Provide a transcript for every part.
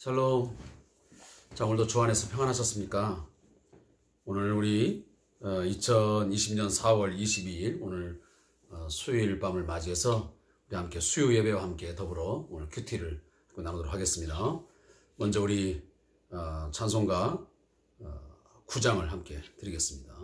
샬롬. 자, 오늘도 주 안에서 평안하셨습니까? 오늘 우리 2020년 4월 22일 오늘 수요일 밤을 맞이해서 우리 함께 수요 예배와 함께 더불어 오늘 큐티를 나누도록 하겠습니다. 먼저 우리 찬송가 9장을 함께 드리겠습니다.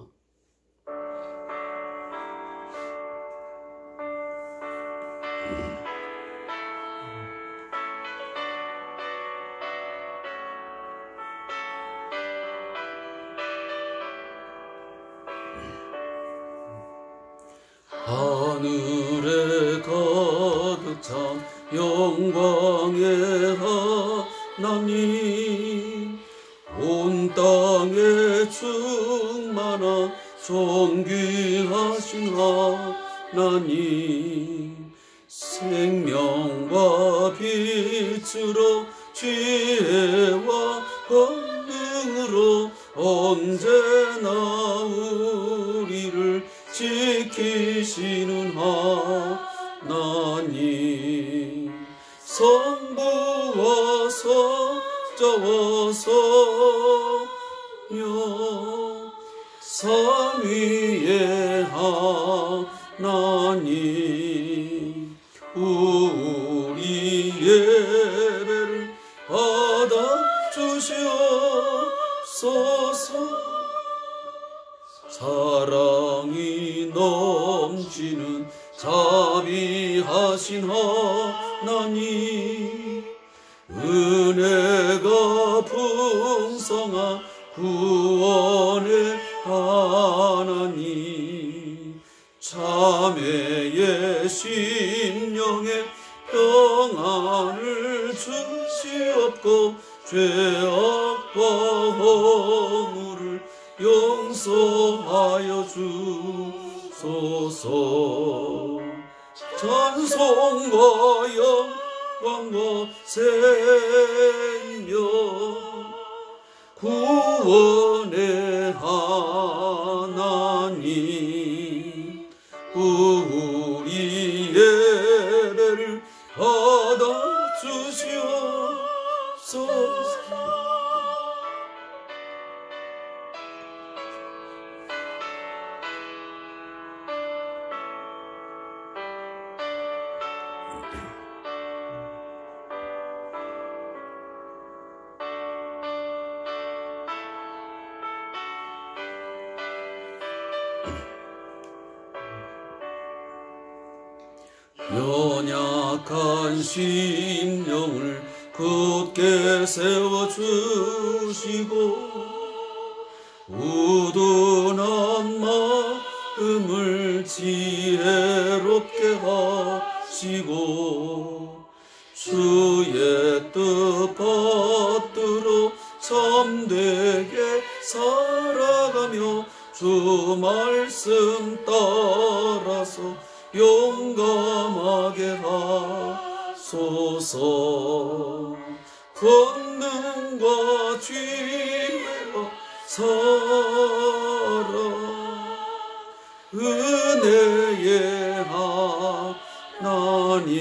하늘에 가득 찬 영광의 하나님, 온 땅에 충만한 존귀하신 하나님, 생명과 빛으로 지혜와 권능으로 언제나 우리를 지키시는 하나님, 성부와 성자와 성령 삼위의 하나님, 우리 예배를 받아주시옵소서. 사랑이 넘치는 자비하신 하나님, 은혜가 풍성한 구원의 하나님, 자매의 심령에 평안을 주시옵고 죄악과 허물을 용서하여 주소서. 찬송과 영광과 생명 구원의 하나님, 우리 예배를 받아주시옵소서. 연약한 심령을 굳게 세워주시고 우둔한 마음을 지혜롭게 하시고 주의 뜻 받들어 참되게 살아가며 주 말씀 따라서 용감하게 하소서. 권능과 지혜와 사랑 은혜의 하나님,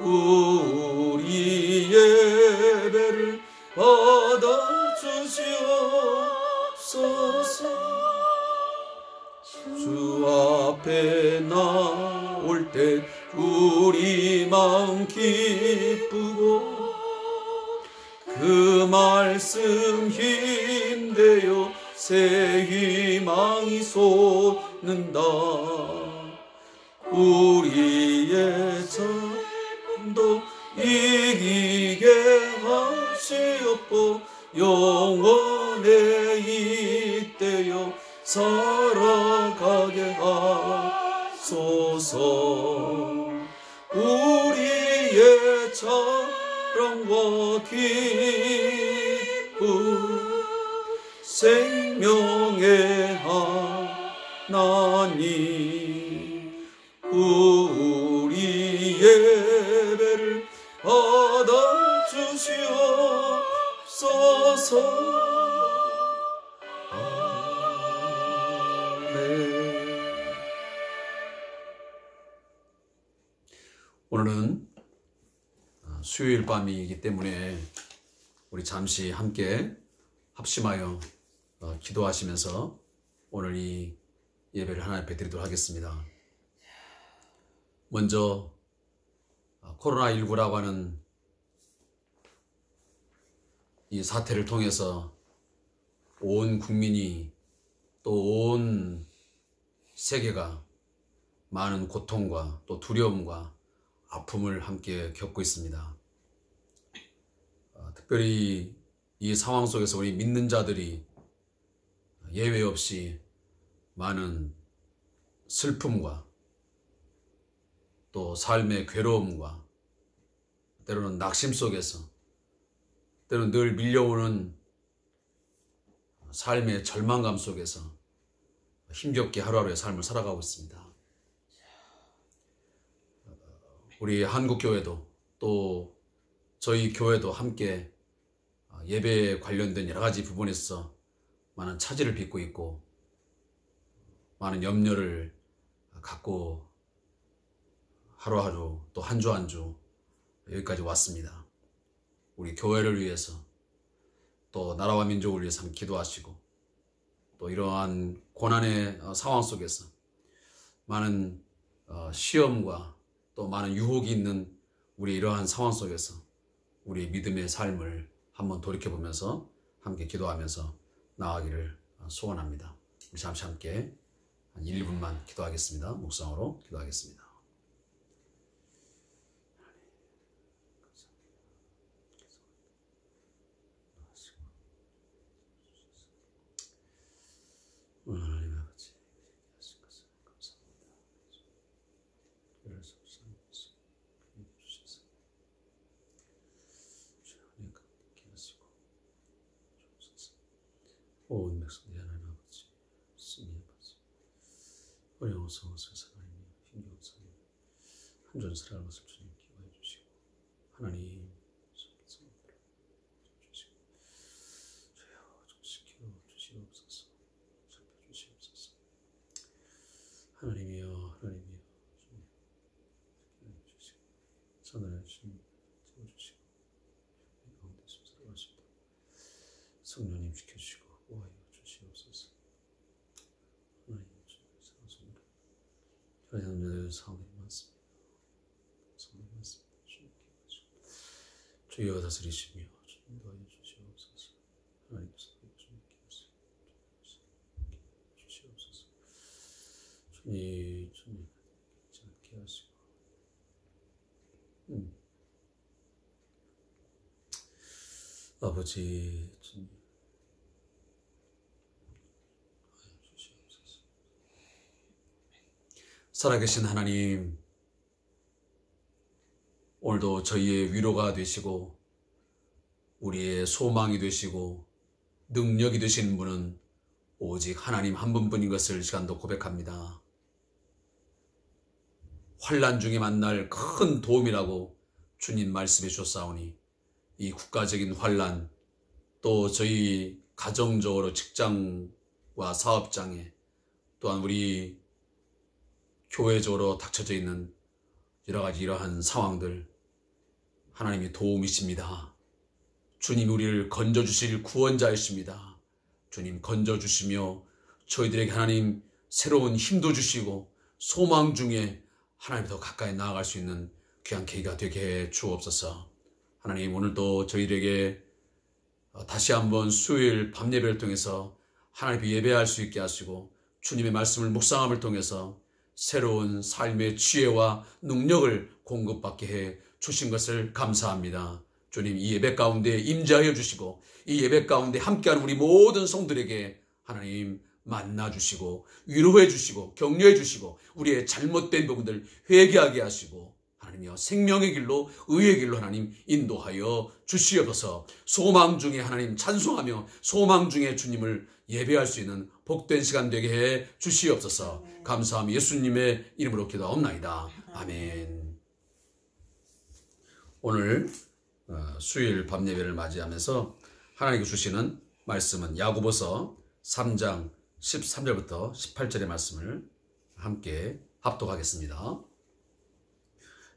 우리 예배를 받아주시옵소서. 주 앞에 나올 때 우리 마음 기쁘고 그 말씀 힘되어 새 희망이 솟는다. 우리의 잠도 이기게 하시옵고 영원에 잇대어 살아가게 하소서. 우리의 사랑과 기쁨 생명의 하나님, 우리 예배를 받아주시옵소서. 오늘은 수요일 밤이기 때문에 우리 잠시 함께 합심하여 기도하시면서 오늘 이 예배를 하나님 앞에 드리도록 하겠습니다. 먼저 코로나19라고 하는 이 사태를 통해서 온 국민이 또 온 세계가 많은 고통과 또 두려움과 아픔을 함께 겪고 있습니다. 특별히 이 상황 속에서 우리 믿는 자들이 예외 없이 많은 슬픔과 또 삶의 괴로움과 때로는 낙심 속에서 때로는 늘 밀려오는 삶의 절망감 속에서 힘겹게 하루하루의 삶을 살아가고 있습니다. 우리 한국교회도 또 저희 교회도 함께 예배에 관련된 여러 가지 부분에서 많은 차질을 빚고 있고 많은 염려를 갖고 하루하루 또 한 주 한 주 여기까지 왔습니다. 우리 교회를 위해서 또 나라와 민족을 위해서 기도하시고 또 이러한 고난의 상황 속에서 많은 시험과 또 많은 유혹이 있는 우리 이러한 상황 속에서 우리 믿음의 삶을 한번 돌이켜보면서 함께 기도하면서 나아가기를 소원합니다. 우리 잠시 함께 한 1, 2분만 기도하겠습니다. 묵상으로 기도하겠습니다. 하나님 아버지, 하신 것을 감사합니다. 그래서 주셔서 주님 함께 하시고 주옵소서. 온 백성들이 하나님 아버지, 승리 아버지, 어려워서 세상하나님 힘겨워서 한전 살아갈 것을 주님 기도해 주시고 하나님 성도를 주시고 주여 좀 지켜 주시옵소서. 주시옵소서. 하나님이여, 하나님이여, 주님 주시고 선을 주님 채워주시고 가운데 살아갈 수 있도록 성령님 지켜주시고 보호하여 주시옵소서. 하나님 주님 사랑합니다. 하나님 상황이 많습니다. 상황이 많습니다. 주님 기도하시고 주여 다스리시며 주님 도와여 주시옵소서. 하나님 주님 괜찮게 하시고 아버지 주님 주시옵소서. 살아계신 하나님, 오늘도 저희의 위로가 되시고 우리의 소망이 되시고 능력이 되시는 분은 오직 하나님 한 분뿐인 것을 이 시간도 고백합니다. 환난 중에 만날 큰 도움이라고 주님 말씀해 주셨사오니 이 국가적인 환난 또 저희 가정적으로 직장과 사업장에 또한 우리 교회적으로 닥쳐져 있는 여러 가지 이러한 상황들 하나님이 도움이십니다. 주님 우리를 건져주실 구원자이십니다. 주님 건져주시며 저희들에게 하나님 새로운 힘도 주시고 소망 중에 하나님 더 가까이 나아갈 수 있는 귀한 계기가 되게 해 주옵소서. 하나님 오늘도 저희들에게 다시 한번 수요일 밤 예배를 통해서 하나님 예배할 수 있게 하시고 주님의 말씀을 묵상함을 통해서 새로운 삶의 지혜와 능력을 공급받게 해 주신 것을 감사합니다. 주님 이 예배 가운데 임재하여 주시고 이 예배 가운데 함께하는 우리 모든 성들에게 하나님 만나주시고 위로해 주시고 격려해 주시고 우리의 잘못된 부분들 회개하게 하시고 하나님이여 생명의 길로 의의 길로 하나님 인도하여 주시옵소서. 소망 중에 하나님 찬송하며 소망 중에 주님을 예배할 수 있는 복된 시간 되게 해 주시옵소서. 감사하며 예수님의 이름으로 기도하옵나이다. 아멘. 오늘 수요일 밤 예배를 맞이하면서 하나님께 주시는 말씀은 야고보서 3장 13절부터 18절의 말씀을 함께 합독하겠습니다.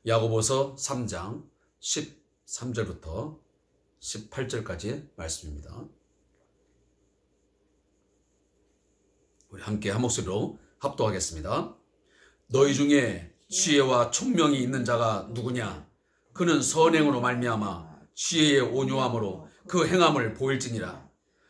야고보서 3장 3절부터 18절까지의 말씀입니다. 우리 함께 한 목소리로 합독하겠습니다. 너희 중에 지혜와 총명이 있는 자가 누구냐? 그는 선행으로 말미암아 지혜의 온유함으로 그 행함을 보일지니라.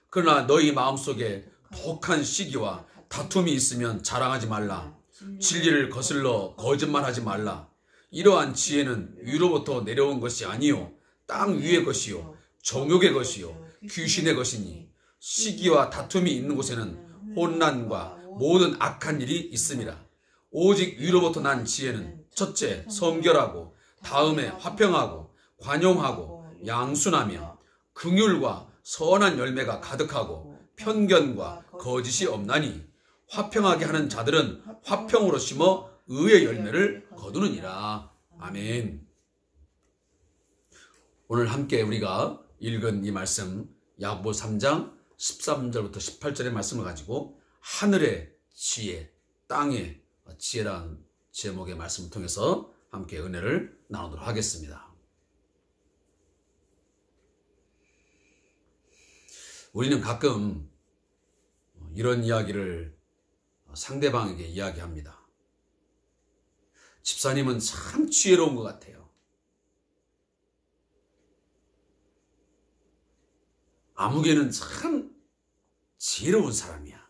그러나 너희 마음속에 독한 시기와 다툼이 있으면 자랑하지 말라. 진리를 거슬러 거짓말하지 말라. 이러한 지혜는 위로부터 내려온 것이 아니요 땅 위의 것이요 정욕의 것이요 귀신의 것이니 시기와 다툼이 있는 곳에는 혼란과 모든 악한 일이 있음이라. 오직 위로부터 난 지혜는 첫째 성결하고 다음에 화평하고 관용하고 양순하며 긍휼과 선한 열매가 가득하고 편견과 거짓이 없나니 화평하게 하는 자들은 화평으로 심어 의의 열매를 거두느니라. 아멘. 오늘 함께 우리가 읽은 이 말씀 야고보 3장 13절부터 18절의 말씀을 가지고 하늘의 지혜, 땅의 지혜라는 제목의 말씀을 통해서 함께 은혜를 나누도록 하겠습니다. 우리는 가끔 이런 이야기를 상대방에게 이야기합니다. 집사님은 참 지혜로운 것 같아요. 아무개는 참 지혜로운 사람이야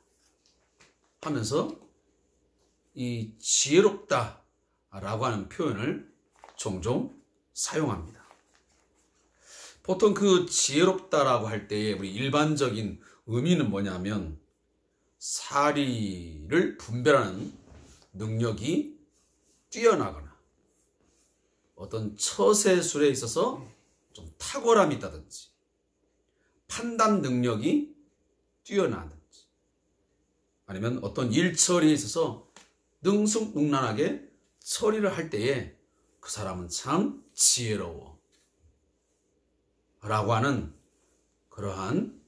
하면서 이 지혜롭다 라고 하는 표현을 종종 사용합니다. 보통 그 지혜롭다라고 할 때의 우리 일반적인 의미는 뭐냐면 사리를 분별하는 능력이 뛰어나거나 어떤 처세술에 있어서 좀 탁월함이 있다든지 판단 능력이 뛰어나든지 아니면 어떤 일처리에 있어서 능숙능란하게 처리를 할 때에 그 사람은 참 지혜로워 라고 하는 그러한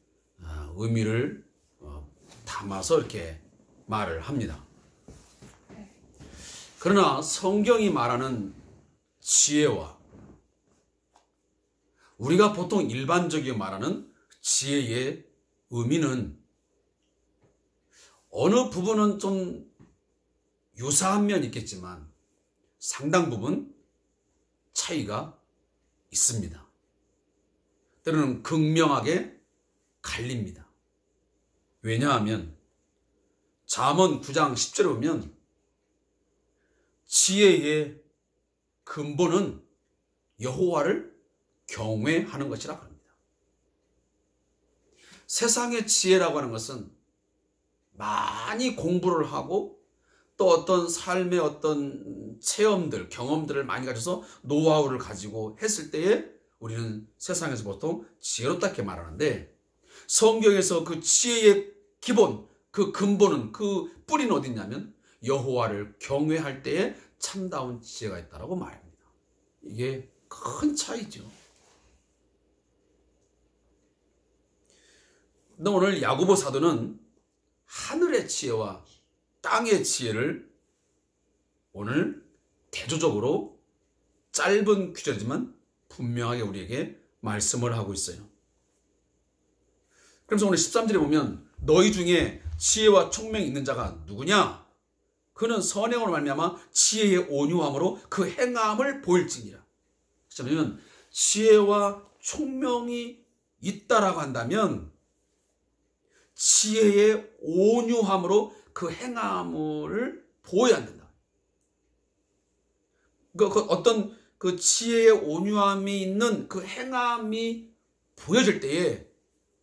의미를 담아서 이렇게 말을 합니다. 그러나 성경이 말하는 지혜와 우리가 보통 일반적으로 말하는 지혜의 의미는 어느 부분은 좀 유사한 면이 있겠지만 상당 부분 차이가 있습니다. 때로는 극명하게 갈립니다. 왜냐하면 잠언 9장 10절에 보면 지혜의 근본은 여호와를 경외하는 것이라고 합니다. 세상의 지혜라고 하는 것은 많이 공부를 하고 또 어떤 삶의 어떤 체험들, 경험들을 많이 가져서 노하우를 가지고 했을 때에 우리는 세상에서 보통 지혜롭다 이렇게 말하는데 성경에서 그 지혜의 기본, 그 근본은 그 뿌리는 어디 있냐면 여호와를 경외할 때에 참다운 지혜가 있다고 말합니다. 이게 큰 차이죠. 근데 오늘 야고보 사도는 하늘의 지혜와 땅의 지혜를 오늘 대조적으로 짧은 구절이지만 분명하게 우리에게 말씀을 하고 있어요. 그래서 오늘 13절에 보면 너희 중에 지혜와 총명이 있는 자가 누구냐? 그는 선행으로 말미암아 지혜의 온유함으로 그 행함을 보일지니라. 그러면 지혜와 총명이 있다라고 한다면 지혜의 온유함으로 그 행함을 보여야 된다. 그 어떤 그 지혜의 온유함이 있는 그 행함이 보여질 때에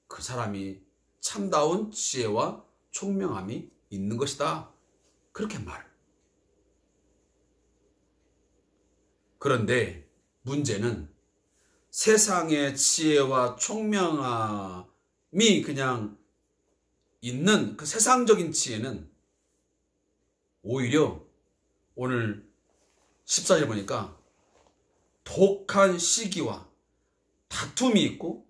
그 사람이 참다운 지혜와 총명함이 있는 것이다. 그렇게 말. 그런데 문제는 세상의 지혜와 총명함이 그냥 있는 그 세상적인 지혜는 오히려 오늘 14절 보니까 독한 시기와 다툼이 있고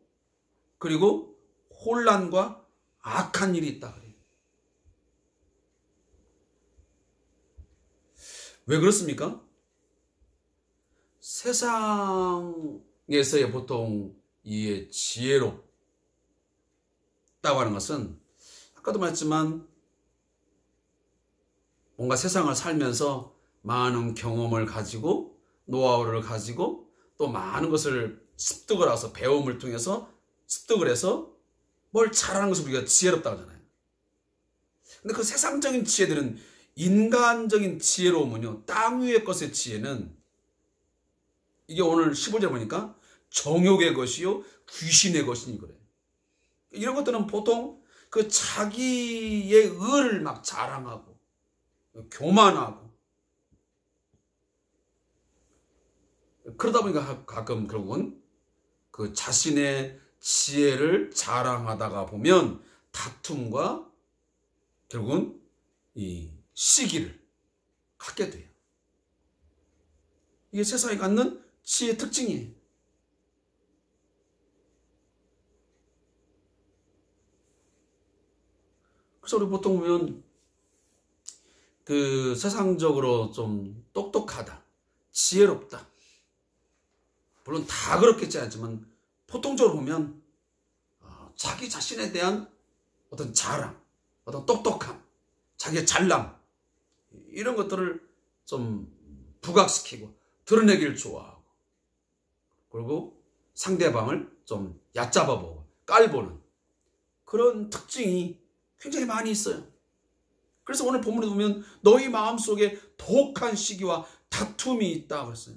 그리고 혼란과 악한 일이 있다. 왜 그렇습니까? 세상의 세상에서의 보통 이 지혜롭다고 하는 것은 아까도 말했지만 뭔가 세상을 살면서 많은 경험을 가지고 노하우를 가지고 또 많은 것을 습득을 해서 배움을 통해서 습득을 해서 뭘 잘하는 것을 우리가 지혜롭다고 하잖아요. 근데 그 세상적인 지혜들은 인간적인 지혜로움은요, 땅 위의 것의 지혜는 이게 오늘 15절 보니까 정욕의 것이요 귀신의 것이니 그래요. 이런 것들은 보통 그 자기의 의를 막 자랑하고 교만하고 그러다 보니까 가끔 결국은 그 자신의 지혜를 자랑하다가 보면 다툼과 결국은 이 시기를 갖게 돼요. 이게 세상에 갖는 지혜의 특징이에요. 그래서 우리 보통 보면 그 세상적으로 좀 똑똑하다, 지혜롭다. 물론 다 그렇겠지 않지만 보통적으로 보면 자기 자신에 대한 어떤 자랑, 어떤 똑똑함, 자기의 잘남 이런 것들을 좀 부각시키고 드러내기를 좋아하고 그리고 상대방을 좀 얕잡아보고 깔보는 그런 특징이 굉장히 많이 있어요. 그래서 오늘 본문에 보면 너희 마음속에 독한 시기와 다툼이 있다 그랬어요.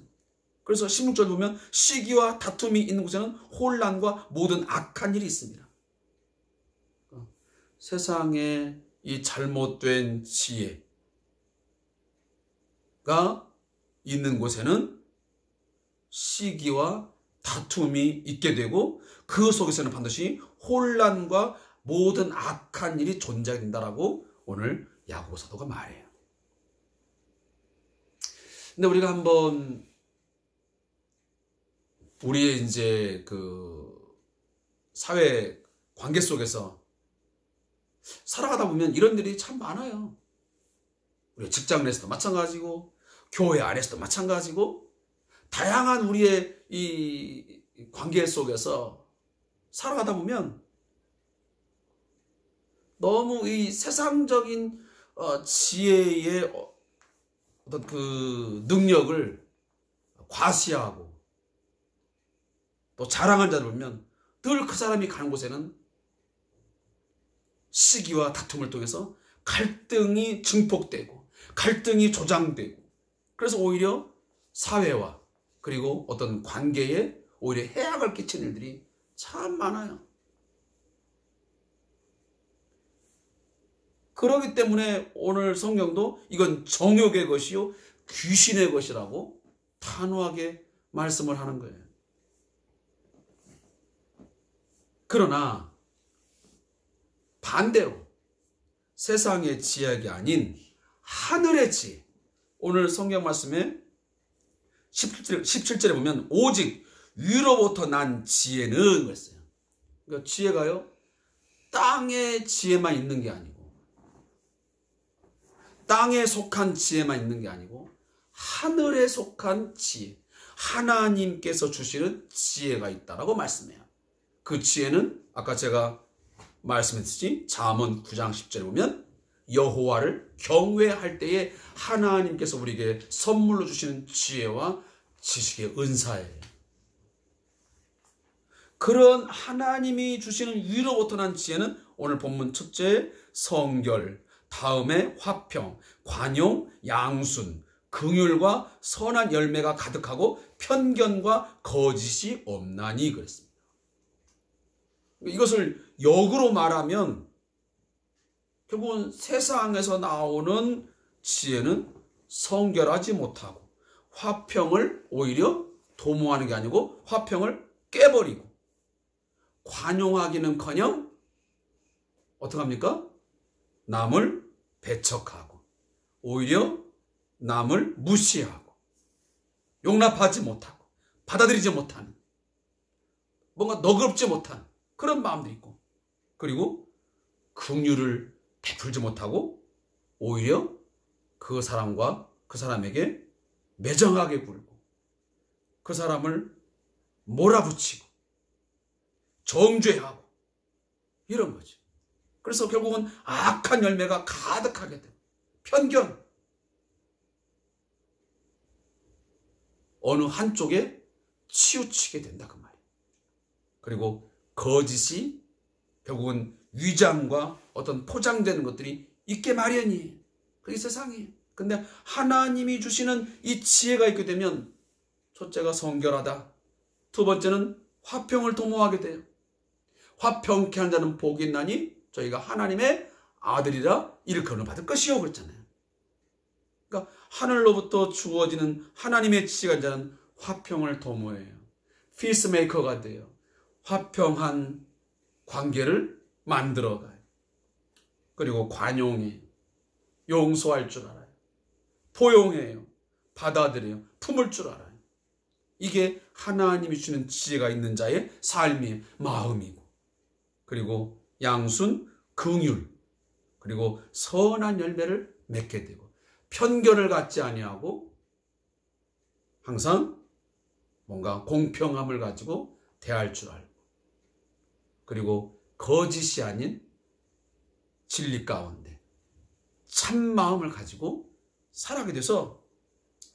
그래서 16절 보면 시기와 다툼이 있는 곳에는 혼란과 모든 악한 일이 있습니다. 세상에 이 잘못된 지혜가 있는 곳에는 시기와 다툼이 있게 되고 그 속에서는 반드시 혼란과 모든 악한 일이 존재된다라고 오늘 야고보 사도가 말해요. 근데 우리가 한번 우리의 이제 그 사회 관계 속에서 살아가다 보면 이런 일이 참 많아요. 우리 직장 내에서도 마찬가지고 교회 안에서도 마찬가지고 다양한 우리의 이 관계 속에서 살아가다 보면 너무 이 세상적인 지혜의 어떤 그 능력을 과시하고 또 자랑한 자를 보면 늘 그 사람이 가는 곳에는 시기와 다툼을 통해서 갈등이 증폭되고 갈등이 조장되고 그래서 오히려 사회와 그리고 어떤 관계에 오히려 해악을 끼치는 일들이 참 많아요. 그렇기 때문에 오늘 성경도 이건 정욕의 것이요 귀신의 것이라고 단호하게 말씀을 하는 거예요. 그러나 반대로 세상의 지혜가 아닌 하늘의 지혜, 오늘 성경 말씀에 17절에 보면 오직 위로부터 난 지혜는 그랬어요. 그러니까 지혜가요 땅의 지혜만 있는 게 아니고 땅에 속한 지혜만 있는 게 아니고 하늘에 속한 지혜, 하나님께서 주시는 지혜가 있다라고 말씀해요. 그 지혜는 아까 제가 말씀했듯이 잠언 9장 10절에 보면 여호와를 경외할 때에 하나님께서 우리에게 선물로 주시는 지혜와 지식의 은사예요. 그런 하나님이 주시는 위로부터 난 지혜는 오늘 본문 첫째 성결, 다음에 화평, 관용, 양순, 긍휼과 선한 열매가 가득하고 편견과 거짓이 없나니 그랬습니다. 이것을 역으로 말하면 결국은 세상에서 나오는 지혜는 성결하지 못하고 화평을 오히려 도모하는 게 아니고 화평을 깨버리고 관용하기는커녕 어떻게 합니까? 남을 배척하고 오히려 남을 무시하고 용납하지 못하고 받아들이지 못하는 뭔가 너그럽지 못한 그런 마음도 있고 그리고 긍휼을 베풀지 못하고 오히려 그 사람과 그 사람에게 매정하게 굴고 그 사람을 몰아붙이고 정죄하고 이런 거죠. 그래서 결국은 악한 열매가 가득하게 되고 편견, 어느 한쪽에 치우치게 된다 그 말이에요. 그리고 거짓이 결국은 위장과 어떤 포장되는 것들이 있게 마련이에요. 그게 세상이에요. 근데 하나님이 주시는 이 지혜가 있게 되면 첫째가 성결하다. 두 번째는 화평을 도모하게 돼요. 화평케 한 자는 복이 있나니 저희가 하나님의 아들이라 일컬음을 받을 것이요 그랬잖아요. 그러니까 하늘로부터 주어지는 하나님의 지혜가 자는 화평을 도모해요. 피스메이커가 돼요. 화평한 관계를 만들어가요. 그리고 관용해요. 용서할 줄 알아요. 포용해요. 받아들여요. 품을 줄 알아요. 이게 하나님이 주는 지혜가 있는 자의 삶의 마음이고, 그리고 양순, 긍휼, 그리고 선한 열매를 맺게 되고, 편견을 갖지 아니하고 항상 뭔가 공평함을 가지고 대할 줄 알고, 그리고 거짓이 아닌 진리 가운데 참마음을 가지고 살아가게 돼서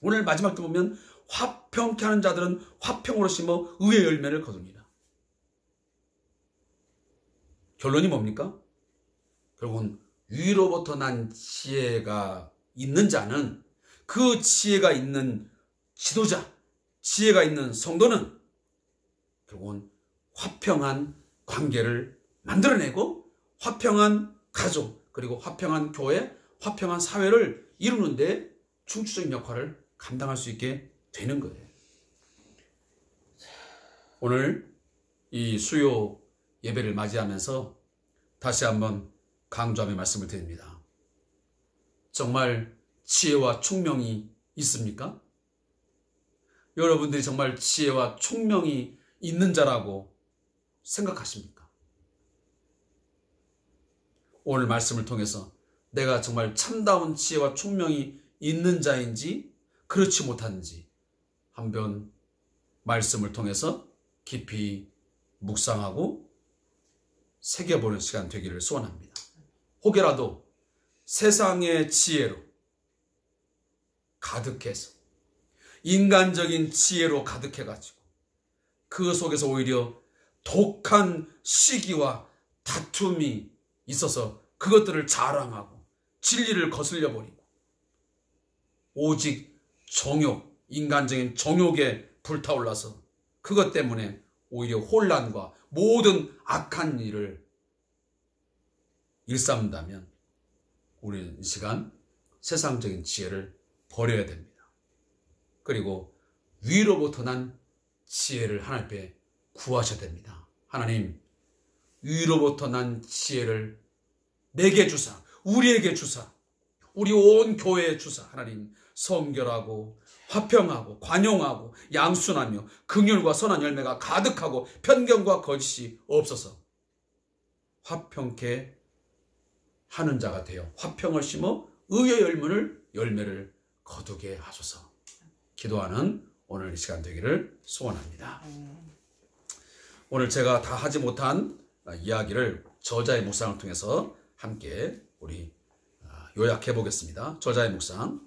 오늘 마지막 때 보면 화평케 하는 자들은 화평으로 심어 의의 열매를 거둡니다. 결론이 뭡니까? 결국은 위로부터 난 지혜가 있는 자는, 그 지혜가 있는 지도자, 지혜가 있는 성도는 결국은 화평한 관계를 만들어내고 화평한 가족, 그리고 화평한 교회, 화평한 사회를 이루는데 중추적인 역할을 감당할 수 있게 되는 거예요. 오늘 이 수요 예배를 맞이하면서 다시 한번 강조하며 말씀을 드립니다. 정말 지혜와 총명이 있습니까? 여러분들이 정말 지혜와 총명이 있는 자라고 생각하십니까? 오늘 말씀을 통해서 내가 정말 참다운 지혜와 총명이 있는 자인지 그렇지 못한지 한번 말씀을 통해서 깊이 묵상하고 새겨보는 시간 되기를 소원합니다. 혹여라도 세상의 지혜로 가득해서 인간적인 지혜로 가득해가지고 그 속에서 오히려 독한 시기와 다툼이 있어서 그것들을 자랑하고 진리를 거슬려버리고 오직 정욕, 인간적인 정욕에 불타올라서 그것 때문에 오히려 혼란과 모든 악한 일을 일삼는다면 우리는 이 시간 세상적인 지혜를 버려야 됩니다. 그리고 위로부터 난 지혜를 하나님 앞에 구하셔야 됩니다. 하나님, 위로부터 난 지혜를 내게 주사, 우리에게 주사, 우리 온 교회에 주사. 하나님, 성결하고 화평하고 관용하고 양순하며 긍휼과 선한 열매가 가득하고 편견과 거짓이 없어서 화평케 하는 자가 되어 화평을 심어 의의 열매를 거두게 하소서. 기도하는 오늘 이 시간 되기를 소원합니다. 오늘 제가 다 하지 못한 이야기를 저자의 묵상을 통해서 함께 우리 요약해 보겠습니다. 저자의 묵상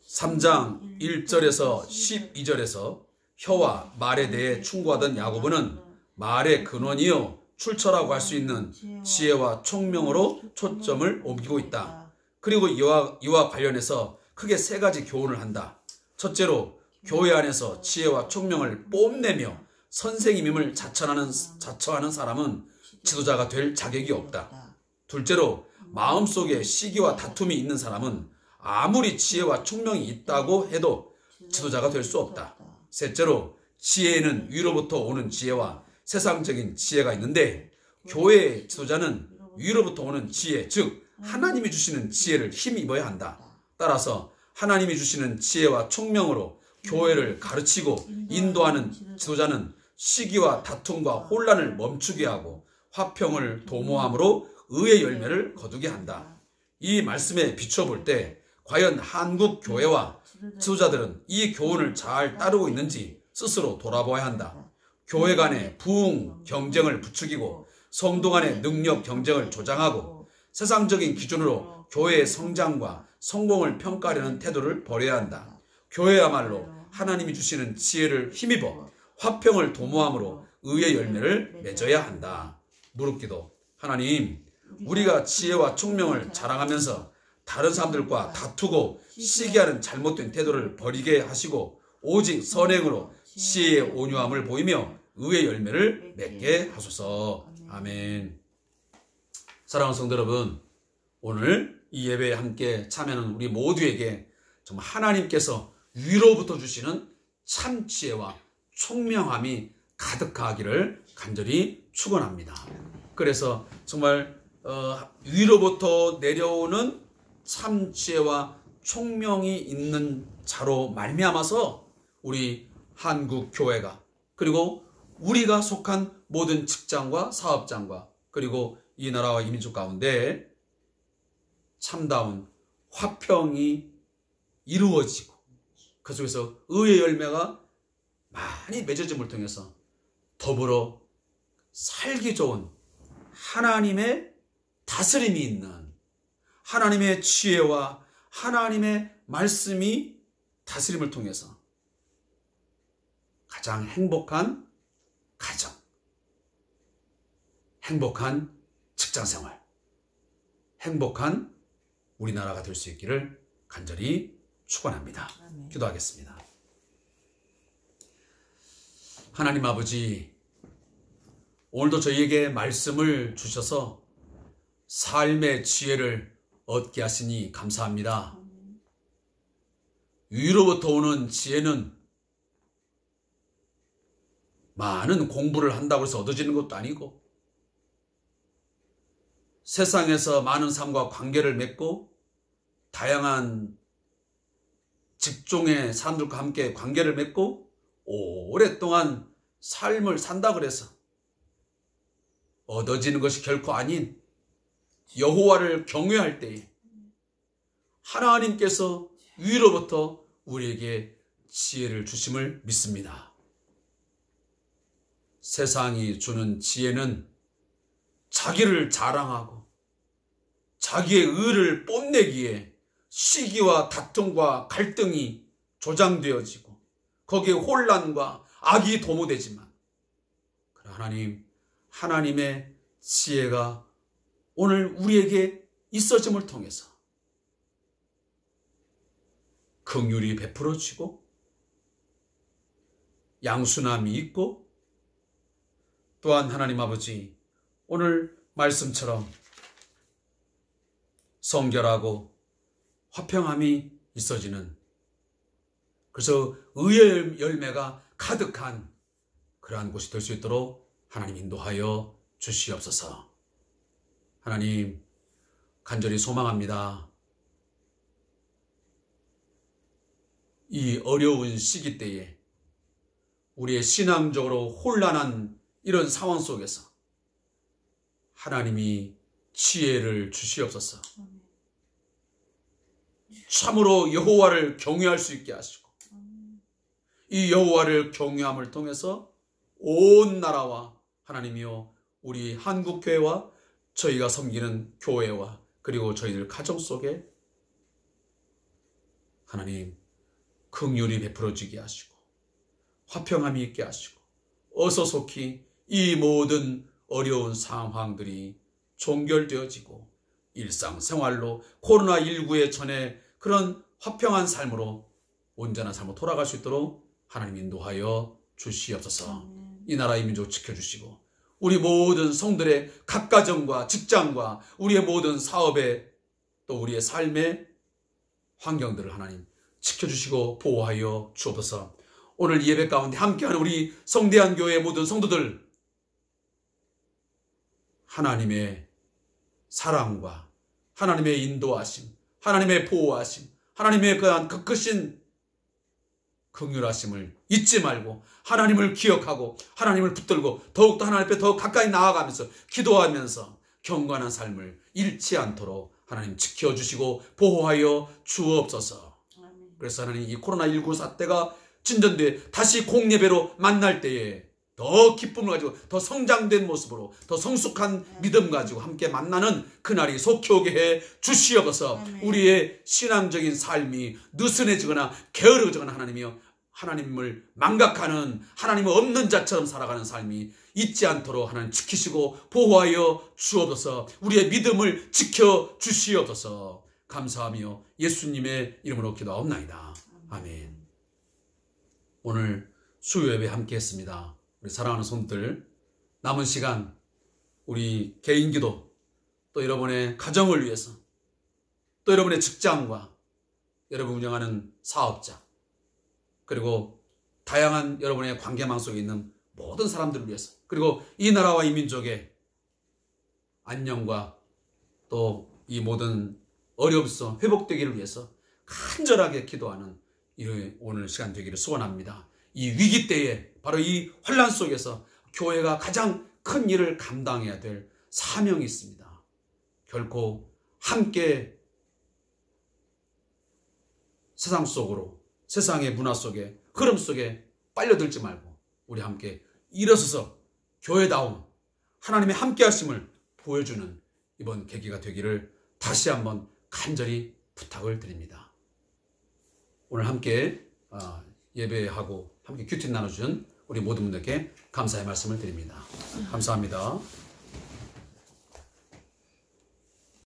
3장 1절에서 12절에서 혀와 말에 대해 충고하던 야고보는 말의 근원이요 출처라고 할 수 있는 지혜와 총명으로 초점을 옮기고 있다. 그리고 이와 관련해서 크게 세 가지 교훈을 한다. 첫째로 교회 안에서 지혜와 총명을 뽐내며 선생님임을 자처하는 사람은 지도자가 될 자격이 없다. 둘째로 마음속에 시기와 다툼이 있는 사람은 아무리 지혜와 총명이 있다고 해도 지도자가 될 수 없다. 셋째로 지혜에는 위로부터 오는 지혜와 세상적인 지혜가 있는데 교회의 지도자는 위로부터 오는 지혜, 즉 하나님이 주시는 지혜를 힘입어야 한다. 따라서 하나님이 주시는 지혜와 총명으로 교회를 가르치고 인도하는 지도자는 시기와 다툼과 혼란을 멈추게 하고 화평을 도모함으로 의의 열매를 거두게 한다. 이 말씀에 비춰볼 때 과연 한국 교회와 지도자들은 이 교훈을 잘 따르고 있는지 스스로 돌아보아야 한다. 교회 간의 부흥 경쟁을 부추기고 성도 간의 능력 경쟁을 조장하고 세상적인 기준으로 교회의 성장과 성공을 평가하려는 태도를 버려야 한다. 교회야말로 하나님이 주시는 지혜를 힘입어 화평을 도모함으로 의의 열매를 맺어야 한다. 무릎기도. 하나님, 우리가 지혜와 총명을 자랑하면서 다른 사람들과 다투고 시기하는 잘못된 태도를 버리게 하시고 오직 선행으로 지혜의 온유함을 보이며 의의 열매를 맺게 하소서. 아멘. 사랑하는 성도 여러분, 오늘 이 예배에 함께 참여하는 우리 모두에게 정말 하나님께서 위로부터 주시는 참 지혜와 총명함이 가득하기를 간절히 축원합니다. 그래서 정말 위로부터 내려오는 참 지혜와 총명이 있는 자로 말미암아서 우리 한국 교회가, 그리고 우리가 속한 모든 직장과 사업장과, 그리고 이 나라와 이 민족 가운데 참다운 화평이 이루어지고 그 속에서 의의 열매가 많이 맺어짐을 통해서 더불어 살기 좋은 하나님의 다스림이 있는, 하나님의 지혜와 하나님의 말씀이 다스림을 통해서 가장 행복한 가정, 행복한 직장생활, 행복한 우리나라가 될 수 있기를 간절히 축원합니다. 기도하겠습니다. 하나님 아버지, 오늘도 저희에게 말씀을 주셔서 삶의 지혜를 얻게 하시니 감사합니다. 위로부터 오는 지혜는 많은 공부를 한다고 해서 얻어지는 것도 아니고, 세상에서 많은 사람과 관계를 맺고 다양한 직종의 사람들과 함께 관계를 맺고 오랫동안 삶을 산다 그래서 얻어지는 것이 결코 아닌 여호와를 경외할 때에 하나님께서 위로부터 우리에게 지혜를 주심을 믿습니다. 세상이 주는 지혜는 자기를 자랑하고 자기의 의를 뽐내기에 시기와 다툼과 갈등이 조장되어지고 거기에 혼란과 악이 도모되지만, 하나님, 하나님의 지혜가 오늘 우리에게 있어짐을 통해서 긍휼이 베풀어지고 양순함이 있고, 또한 하나님 아버지, 오늘 말씀처럼 성결하고 화평함이 있어지는, 그래서 의의 열매가 가득한 그러한 곳이 될 수 있도록 하나님 인도하여 주시옵소서. 하나님, 간절히 소망합니다. 이 어려운 시기 때에 우리의 신앙적으로 혼란한 이런 상황 속에서 하나님이 지혜를 주시옵소서. 참으로 여호와를 경외할 수 있게 하시고, 이 여호와를 경외함을 통해서 온 나라와 하나님이요, 우리 한국교회와 저희가 섬기는 교회와 그리고 저희들 가정 속에 하나님 긍휼이 베풀어지게 하시고 화평함이 있게 하시고, 어서 속히 이 모든 어려운 상황들이 종결되어지고 일상생활로 코로나19의 전에 그런 화평한 삶으로 온전한 삶으로 돌아갈 수 있도록 하나님 인도하여 주시옵소서. 이 나라의 민족 지켜주시고 우리 모든 성들의 각 가정과 직장과 우리의 모든 사업에 또 우리의 삶의 환경들을 하나님 지켜주시고 보호하여 주옵소서. 오늘 예배 가운데 함께하는 우리 성대한 교회의 모든 성도들, 하나님의 사랑과 하나님의 인도하심, 하나님의 보호하심, 하나님의 그한 크신 긍휼하심을 잊지 말고 하나님을 기억하고 하나님을 붙들고 더욱더 하나님 앞에 더 가까이 나아가면서 기도하면서 경건한 삶을 잃지 않도록 하나님 지켜주시고 보호하여 주옵소서. 그래서 하나님, 이 코로나19 사태가 진전돼 다시 공예배로 만날 때에 더 기쁨을 가지고 더 성장된 모습으로 더 성숙한 믿음 가지고 함께 만나는 그날이 속히 오게 해 주시옵소서. 아멘. 우리의 신앙적인 삶이 느슨해지거나 게으르거나 하나님을 망각하는 하나님 없는 자처럼 살아가는 삶이 있지 않도록 하나님 지키시고 보호하여 주옵소서. 우리의 믿음을 지켜 주시옵소서. 감사하며 예수님의 이름으로 기도하옵나이다. 아멘. 오늘 수요 예배 함께 했습니다. 우리 사랑하는 손들, 남은 시간 우리 개인 기도, 또 여러분의 가정을 위해서, 또 여러분의 직장과 여러분 운영하는 사업자, 그리고 다양한 여러분의 관계망 속에 있는 모든 사람들을 위해서, 그리고 이 나라와 이 민족의 안녕과 또 이 모든 어려움에서 회복되기를 위해서 간절하게 기도하는 오늘 시간 되기를 소원합니다. 이 위기 때에, 바로 이 환난 속에서 교회가 가장 큰 일을 감당해야 될 사명이 있습니다. 결코 함께 세상 속으로, 세상의 문화 속에, 흐름 속에 빨려들지 말고 우리 함께 일어서서 교회다움, 하나님의 함께 하심을 보여주는 이번 계기가 되기를 다시 한번 간절히 부탁을 드립니다. 오늘 함께 예배하고 함께 큐티 나눠준 우리 모든 분들께 감사의 말씀을 드립니다. 감사합니다.